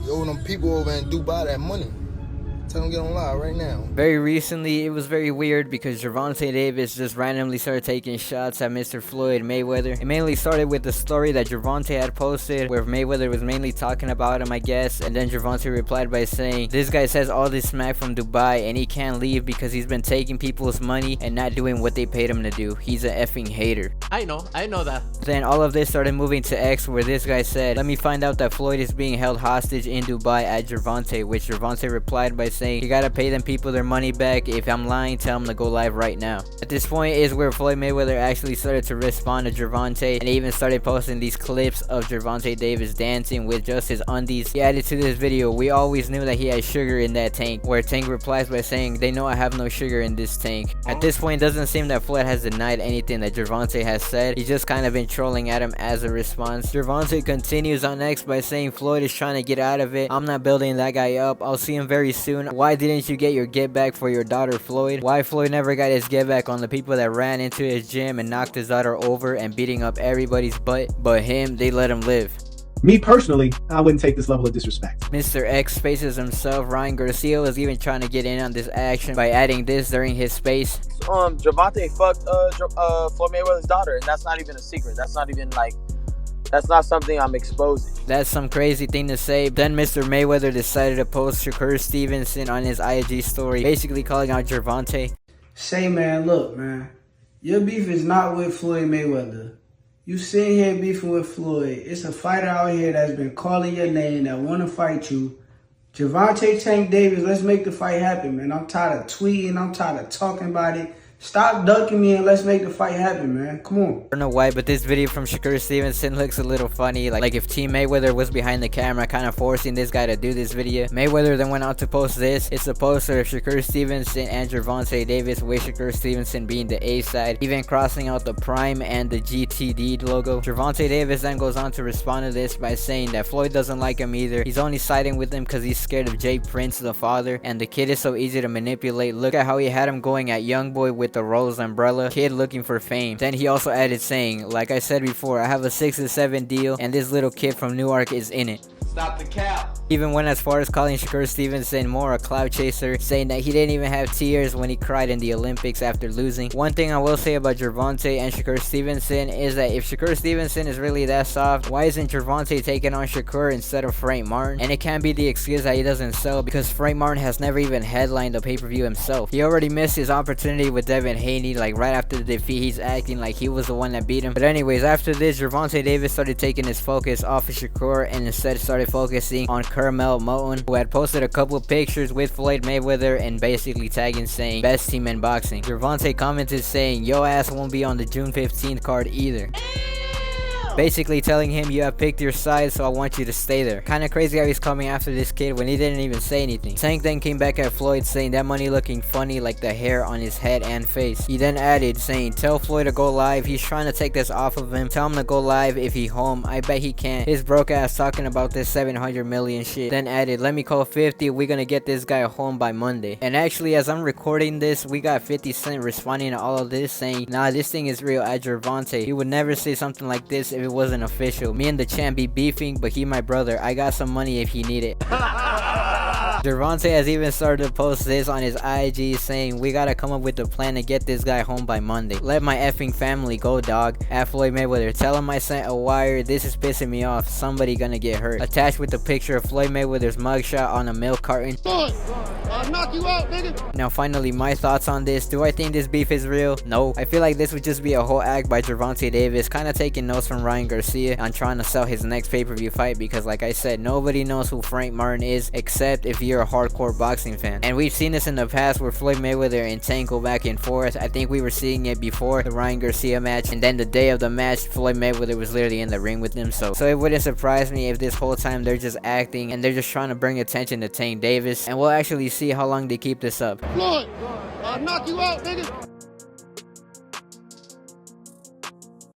You owe them people over in Dubai that money. Tell them to get on live right now. Very recently, it was very weird because Gervonta Davis just randomly started taking shots at Mr. Floyd Mayweather. It mainly started with the story that Gervonta had posted where Mayweather was mainly talking about him, I guess, and then Gervonta replied by saying, "This guy says all this smack from Dubai and he can't leave because he's been taking people's money and not doing what they paid him to do. He's a effing hater." I know that. Then all of this started moving to X where this guy said, "Let me find out that Floyd is being held hostage in Dubai at Gervonta," which Gervonta replied by saying, "You gotta pay them people their money back. If I'm lying, tell them to go live right now." At this point is where Floyd Mayweather actually started to respond to Gervonta and even started posting these clips of Gervonta Davis dancing with just his undies. He added to this video, "We always knew that he had sugar in that tank," where Tank replies by saying, "They know I have no sugar in this tank." At this point, it doesn't seem that Floyd has denied anything that Gervonta has said. He's just kind of been trolling at him as a response. Gervonta continues on X by saying, "Floyd is trying to get out of it. I'm not building that guy up. I'll see him very soon. Why didn't you get your get back for your daughter, Floyd? Why Floyd never got his get back on the people that ran into his gym and knocked his daughter over and beating up everybody's butt? But him, they let him live." Me personally, I wouldn't take this level of disrespect. Mr. X spaces himself. Ryan Garcia was even trying to get in on this action by adding this during his space. Gervonta fucked Floyd Mayweather's daughter, and that's not even a secret. That's not even like, that's not something I'm exposing. That's some crazy thing to say. Then Mr. Mayweather decided to post Shakur Stevenson on his IG story, basically calling out Gervonta. "Say, man, look, man, your beef is not with Floyd Mayweather. You sitting here beefing with Floyd. It's a fighter out here that's been calling your name that want to fight you. Gervonta Tank Davis, let's make the fight happen, man. I'm tired of tweeting. I'm tired of talking about it. Stop ducking me and let's make the fight happen, man. Come on." I don't know why, but this video from Shakur Stevenson looks a little funny. Like if Team Mayweather was behind the camera kind of forcing this guy to do this video. Mayweather then went out to post this. It's a poster of Shakur Stevenson and Gervonta Davis with Shakur Stevenson being the A side, even crossing out the Prime and the GTD logo. Gervonta Davis then goes on to respond to this by saying that Floyd doesn't like him either. He's only siding with him because he's scared of Jay Prince, the father, and the kid is so easy to manipulate. Look at how he had him going at Youngboy with the Rose umbrella, kid looking for fame. Then he also added saying, "Like I said before, I have a 6 to 7 deal and this little kid from Newark is in it." Stop the cap. Even went as far as calling Shakur Stevenson more a cloud chaser, saying that he didn't even have tears when he cried in the Olympics after losing. One thing I will say about Gervonta and Shakur Stevenson is that if Shakur Stevenson is really that soft, why isn't Gervonta taking on Shakur instead of Frank Martin? And it can't be the excuse that he doesn't sell because Frank Martin has never even headlined a pay-per-view himself. He already missed his opportunity with Devin Haney. Like right after the defeat, he's acting like he was the one that beat him. But anyways, after this, Gervonta Davis started taking his focus off of Shakur and instead started focusing on Carmel Moten, who had posted a couple pictures with Floyd Mayweather and basically tagging saying best team in boxing. Gervonta commented saying, "Yo ass won't be on the June 15th card either." Basically telling him, "You have picked your side, so I want you to stay there." Kinda crazy how he's coming after this kid when he didn't even say anything. Tank then came back at Floyd saying that money looking funny like the hair on his head and face. He then added saying, "Tell Floyd to go live. He's trying to take this off of him. Tell him to go live if he home. I bet he can't. His broke ass talking about this 700 million shit." Then added, "Let me call 50. We're gonna get this guy home by Monday." And actually, as I'm recording this, we got 50 Cent responding to all of this saying, "Nah, this thing is real at Gervonta. He would never say something like this if it wasn't official. Me and the champ be beefing, but he my brother. I got some money if he need it." Gervonta has even started to post this on his IG saying, "We gotta come up with a plan to get this guy home by Monday. Let my effing family go, dog." At Floyd Mayweather, "Tell him I sent a wire. This is pissing me off. Somebody gonna get hurt." Attached with the picture of Floyd Mayweather's mugshot on a milk carton. I'll knock you out, nigga. Now finally, my thoughts on this. Do I think this beef is real? No. I feel like this would just be a whole act by Gervonta Davis, kind of taking notes from Ryan Garcia on trying to sell his next pay-per-view fight because like I said, nobody knows who Frank Martin is except if you're a hardcore boxing fan. And we've seen this in the past where Floyd Mayweather and Tank go back and forth. I think we were seeing it before the Ryan Garcia match, and then the day of the match, Floyd Mayweather was literally in the ring with him. So it wouldn't surprise me if this whole time they're just acting and they're just trying to bring attention to Tank Davis, and we'll actually see how long they keep this up. Floyd, I'll knock you out, nigga.